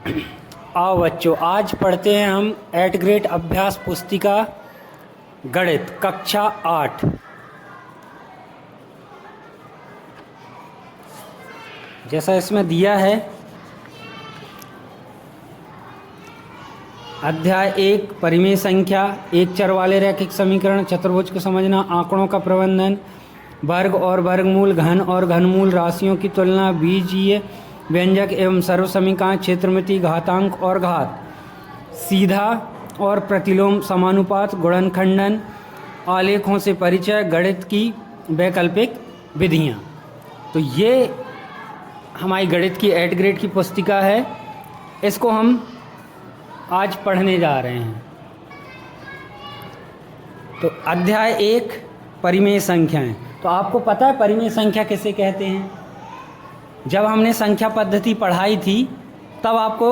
आओ बच्चों, आज पढ़ते हैं हम 8th ग्रेड अभ्यास पुस्तिका गणित कक्षा 8। जैसा इसमें दिया है, अध्याय 1 परिमेय संख्या, एक चर वाले रैखिक समीकरण, चतुर्भुज को समझना, आंकड़ों का प्रबंधन, वर्ग और वर्गमूल, घन और घनमूल, राशियों की तुलना, बीजीय व्यंजक एवं सर्वसमीकरण, क्षेत्रमिति, घातांक और घात, सीधा और प्रतिलोम समानुपात, गुणनखंडन, आलेखों से परिचय, गणित की वैकल्पिक विधियाँ। तो ये हमारी गणित की 8th ग्रेड की पुस्तिका है। इसको हम आज पढ़ने जा रहे हैं। तो अध्याय 1 परिमेय संख्याएं। तो आपको पता है परिमेय संख्या किसे कहते हैं? जब हमने संख्या पद्धति पढ़ाई थी तब आपको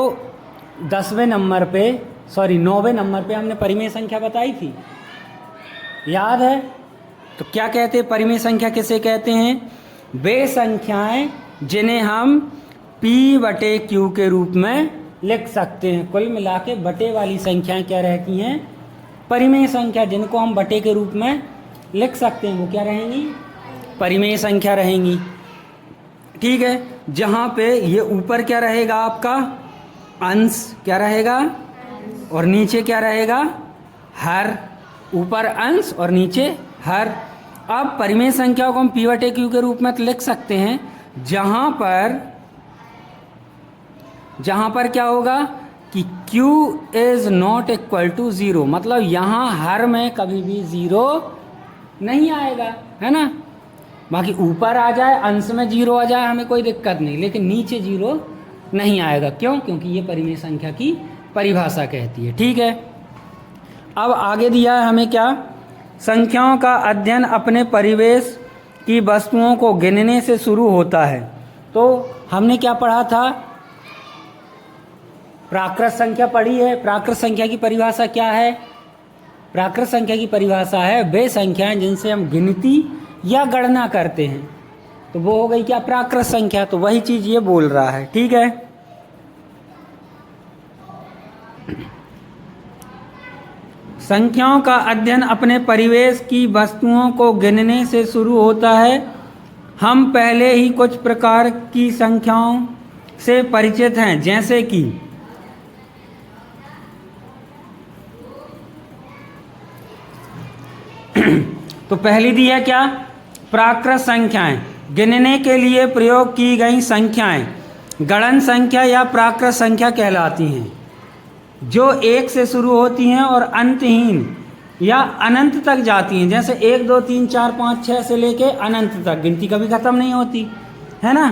9वें नंबर पे हमने परिमेय संख्या बताई थी, याद है? तो क्या कहते हैं परिमेय संख्या किसे कहते हैं? वे संख्याएं जिन्हें हम P/Q के रूप में लिख सकते हैं। कुल मिला के बटे वाली संख्याएं क्या रहती हैं? परिमेय संख्या। जिनको हम बटे के रूप में लिख सकते हैं वो क्या रहेंगी? परिमेय संख्या रहेंगी। ठीक है। जहाँ पे ये ऊपर क्या रहेगा आपका? अंश क्या रहेगा और नीचे क्या रहेगा? हर। ऊपर अंश और नीचे हर। अब परिमेय संख्या को हम P/Q के रूप में तो लिख सकते हैं जहाँ पर क्या होगा कि Q is not equal to 0, मतलब यहाँ हर में कभी भी 0 नहीं आएगा, है ना? बाकी ऊपर आ जाए, अंश में 0 आ जाए, हमें कोई दिक्कत नहीं, लेकिन नीचे 0 नहीं आएगा। क्यों? क्योंकि ये परिमेय संख्या की परिभाषा कहती है। ठीक है। अब आगे दिया है हमें क्या? संख्याओं का अध्ययन अपने परिवेश की वस्तुओं को गिनने से शुरू होता है। तो हमने क्या पढ़ा था? प्राकृत संख्या पढ़ी है। प्राकृत संख्या की परिभाषा क्या है? प्राकृत संख्या की परिभाषा है वे संख्याएं जिनसे हम गिनती या गणना करते हैं। तो वो हो गई क्या? प्राकृत संख्या। तो वही चीज ये बोल रहा है। ठीक है। संख्याओं का अध्ययन अपने परिवेश की वस्तुओं को गिनने से शुरू होता है। हम पहले ही कुछ प्रकार की संख्याओं से परिचित हैं, जैसे कि तो पहली दी है क्या? प्राकृत संख्याएं, गिनने के लिए प्रयोग की गई संख्याएं गणन संख्या या प्राकृत संख्या कहलाती हैं, जो 1 से शुरू होती हैं और अंतहीन या अनंत तक जाती हैं। जैसे 1 2 3 4 5 6 से लेके अनंत तक, गिनती कभी खत्म नहीं होती, है ना?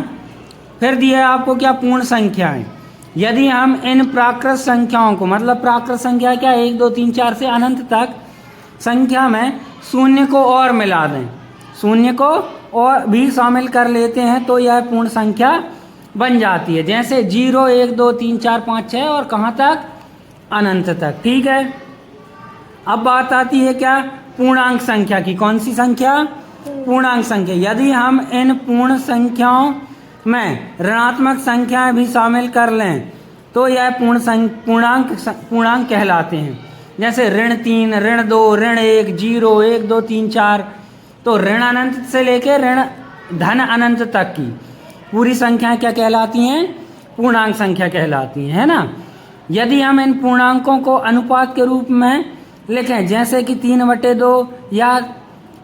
फिर दिया है आपको क्या? पूर्ण संख्याएं। यदि हम इन प्राकृत संख्याओं को, मतलब प्राकृत संख्या क्या? 1 2 3 4 से अनंत तक संख्या में शून्य को और मिला दें, शून्य को और भी शामिल कर लेते हैं, तो यह पूर्ण संख्या बन जाती है। जैसे 0 1 2 3 4 5 6 और कहाँ तक? अनंत तक। ठीक है। अब बात आती है क्या? पूर्णांक संख्या की। कौन सी संख्या? पूर्णांक संख्या। यदि हम इन पूर्ण संख्याओं में ऋणात्मक संख्याएं भी शामिल कर लें तो यह पूर्णांक कहलाते हैं। जैसे ऋण 3, ऋण 2, ऋण 1, 0 1 2 3 4। तो ऋण अनंत से लेकर ऋण धन अनंत तक की पूरी संख्याएं क्या कहलाती हैं? पूर्णांक संख्या कहलाती हैं, है ना? यदि हम इन पूर्णांकों को अनुपात के रूप में लिखें, जैसे कि 3/2 या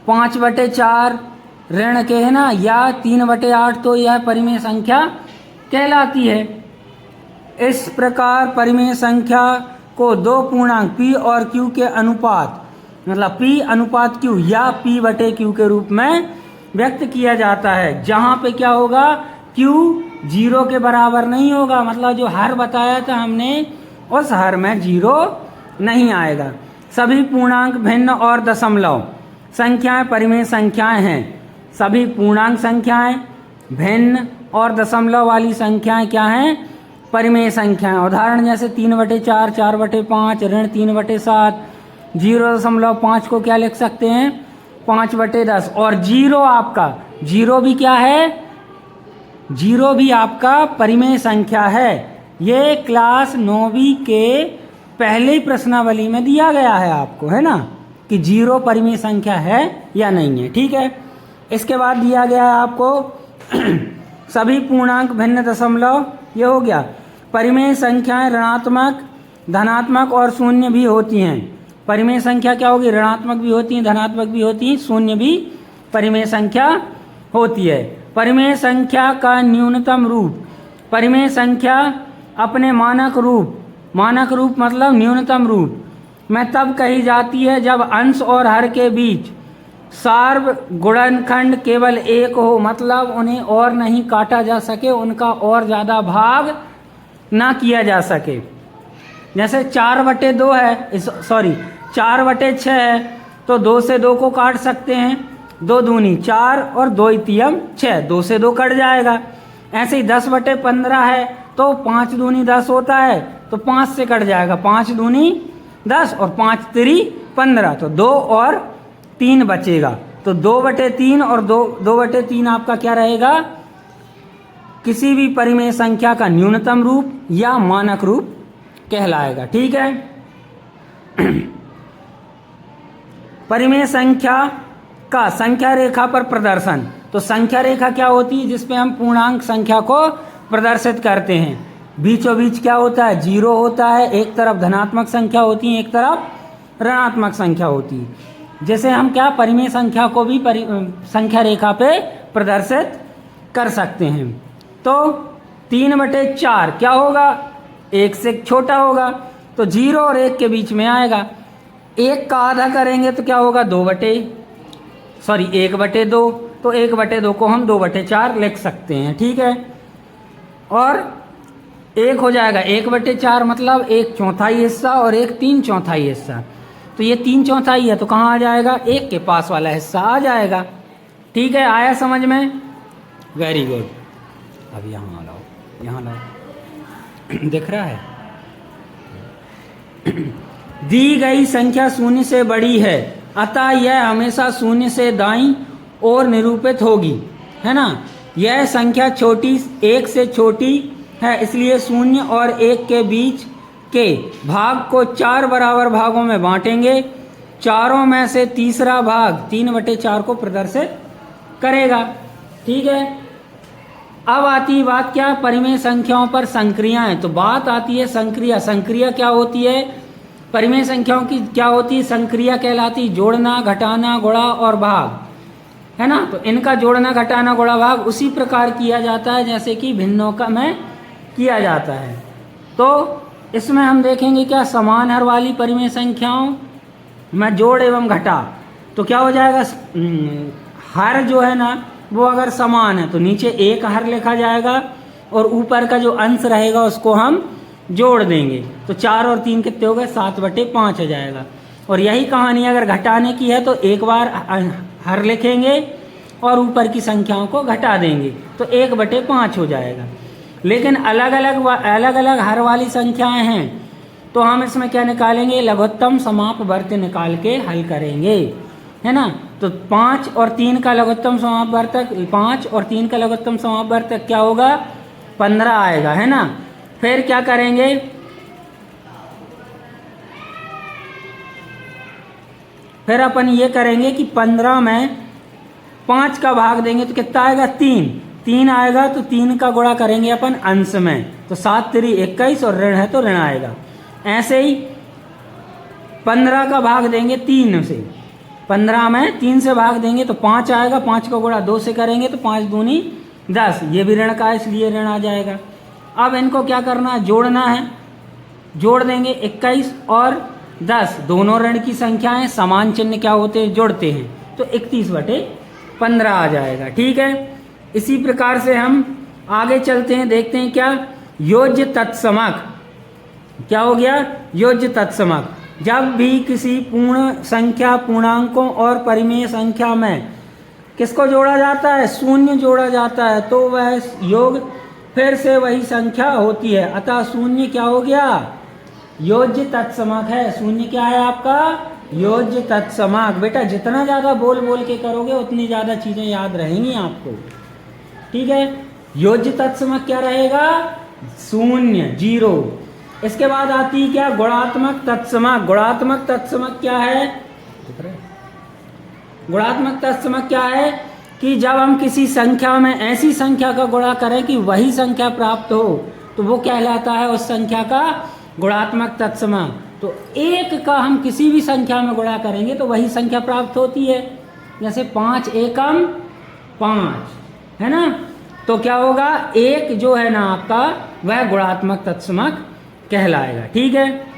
5/4 ऋण के, है ना, या 3/8, तो यह परिमेय संख्या कहलाती है। इस प्रकार परिमेय संख्या को दो पूर्णांक P और Q के अनुपात, मतलब P/Q या P/Q के रूप में व्यक्त किया जाता है, जहाँ पे क्या होगा? Q 0 के बराबर नहीं होगा, मतलब जो हर बताया था हमने उस हर में 0 नहीं आएगा। सभी पूर्णांक भिन्न और दशमलव संख्याएं परिमेय संख्याएं हैं। सभी पूर्णांक संख्याएं भिन्न और दशमलव वाली संख्याएं क्या हैं? परिमेय संख्याएं। उदाहरण जैसे 3/4, 4/5, ऋण 3/7, 0.5 को क्या लिख सकते हैं? 5/10। और 0 आपका, 0 भी क्या है? 0 भी आपका परिमेय संख्या है। ये क्लास 9वीं के पहले ही प्रश्नावली में दिया गया है आपको, है ना, कि 0 परिमेय संख्या है या नहीं है। ठीक है, इसके बाद दिया गया है आपको सभी पूर्णांक भिन्न दशमलव, ये हो गया। परिमेय संख्याएं ऋणात्मक, धनात्मक और शून्य भी होती हैं। परिमेय संख्या क्या होगी? ऋणात्मक भी होती हैं, धनात्मक भी होती हैं, शून्य भी परिमेय संख्या होती है। परिमेय संख्या का न्यूनतम रूप, परिमेय संख्या अपने मानक रूप मतलब न्यूनतम रूप में तब कही जाती है जब अंश और हर के बीच सार्व गुणनखंड केवल एक हो, मतलब उन्हें और नहीं काटा जा सके, उनका और ज़्यादा भाग ना किया जा सके। जैसे 4/2 है, सॉरी 4/6 है, तो 2 से 2 को काट सकते हैं, 2 दूनी 4 और 2 तियम 6, 2 से 2 कट जाएगा। ऐसे ही 10/15 है, तो 5 दूनी 10 होता है, तो 5 से कट जाएगा, 5 दूनी 10 और 5 तिरी 15, तो 2 और 3 बचेगा। तो 2/3 और 2/3 आपका क्या रहेगा? किसी भी परिमेय संख्या का न्यूनतम रूप या मानक रूप कहलाएगा। ठीक है। परिमेय संख्या का संख्या रेखा पर प्रदर्शन, तो संख्या रेखा क्या होती है? जिसपे हम पूर्णांक संख्या को प्रदर्शित करते हैं। बीचों बीच क्या होता है? 0 होता है, एक तरफ धनात्मक संख्या होती है, एक तरफ ऋणात्मक संख्या होती है। जैसे हम क्या परिमेय संख्या को भी संख्या रेखा पे प्रदर्शित कर सकते हैं। तो 3/4 क्या होगा? 1 से छोटा होगा, तो 0 और 1 के बीच में आएगा। 1 का आधा करेंगे तो क्या होगा? 1/2, तो 1/2 को हम 2/4 लिख सकते हैं। ठीक है, और 1 हो जाएगा 1/4, मतलब 1/4 हिस्सा और 1/3 हिस्सा। तो ये 3/4 है, तो कहाँ आ जाएगा? 1 के पास वाला हिस्सा आ जाएगा। ठीक है, आया समझ में? Very good. अब यहाँ लाओ, यहाँ लाओ, दिख रहा है? दी गई संख्या शून्य से बड़ी है, अतः यह हमेशा शून्य से दाईं ओर निरूपित होगी, है ना। यह संख्या छोटी 1 से छोटी है, इसलिए 0 और 1 के बीच के भाग को 4 बराबर भागों में बांटेंगे। चारों में से तीसरा भाग 3/4 को प्रदर्शित करेगा। ठीक है, अब आती है बात क्या? परिमेय संख्याओं पर संक्रियाएं। तो बात आती है संक्रिया। संक्रिया क्या होती है? परिमेय संख्याओं की क्या होती है? संक्रिया कहलाती, जोड़ना, घटाना, गुणा और भाग, है ना। तो इनका जोड़ना, घटाना, गुणा, भाग उसी प्रकार किया जाता है जैसे कि भिन्नों का में किया जाता है। तो इसमें हम देखेंगे क्या? समान हर वाली परिमेय संख्याओं में जोड़ एवं घटा, तो क्या हो जाएगा? हर जो है ना वो अगर समान है तो नीचे 1 हर लिखा जाएगा और ऊपर का जो अंश रहेगा उसको हम जोड़ देंगे। तो 4 और 3 कितने हो गए? 7/5 हो जाएगा। और यही कहानी अगर घटाने की है तो एक बार हर लिखेंगे और ऊपर की संख्याओं को घटा देंगे, तो 1/5 हो जाएगा। लेकिन अलग अलग हर वाली संख्याएं हैं, तो हम इसमें क्या निकालेंगे? लघुत्तम समापवर्त निकाल के हल करेंगे, है ना। तो 5 और 3 का लघुत्तम समापवर्तक, 5 और 3 का लघुत्तम समापवर्तक क्या होगा? 15 आएगा, है ना। फिर क्या करेंगे? फिर अपन ये करेंगे कि 15 में 5 का भाग देंगे तो कितना आएगा? 3 आएगा, तो 3 का गुणा करेंगे अपन अंश में, तो 7 3 21 और ऋण है तो ऋण आएगा। ऐसे ही 15 का भाग देंगे 3 से, 15 में 3 से भाग देंगे तो 5 आएगा, 5 का गुणा 2 से करेंगे तो 5 दूनी 10, ये भी ऋण का है इसलिए ऋण आ जाएगा। अब इनको क्या करना है? जोड़ना है। जोड़ देंगे 21 और 10, दोनों ऋण की संख्याएं समान चिन्ह क्या होते हैं? जुड़ते हैं, तो 31/15 आ जाएगा। ठीक है, इसी प्रकार से हम आगे चलते हैं, देखते हैं क्या? योज्य तत्समक। क्या हो गया? योज्य तत्समक। जब भी किसी पूर्ण संख्या, पूर्णांकों और परिमेय संख्या में किसको जोड़ा जाता है? शून्य जोड़ा जाता है, तो वह योग फिर से वही संख्या होती है, अतः शून्य क्या हो गया? योज्य तत्समक है। शून्य क्या है आपका? योज्य तत्समक। बेटा जितना ज़्यादा बोल बोल के करोगे उतनी ज़्यादा चीज़ें याद रहेंगी आपको। ठीक है, योज्य तत्समक क्या रहेगा? शून्य, जीरो। इसके बाद आती है क्या, गुणात्मक तत्समक। गुणात्मक तत्समक क्या है, गुणात्मक तत्समक क्या है कि जब हम किसी संख्या में ऐसी संख्या का गुणा करें कि वही संख्या प्राप्त हो, तो वो कहलाता है उस संख्या का गुणात्मक तत्समक। तो एक का हम किसी भी संख्या में गुणा करेंगे तो वही संख्या प्राप्त होती है। जैसे 5 एकम 5 है ना, तो क्या होगा, एक जो है ना आपका वह गुणात्मक तत्समक कहलाएगा। ठीक है।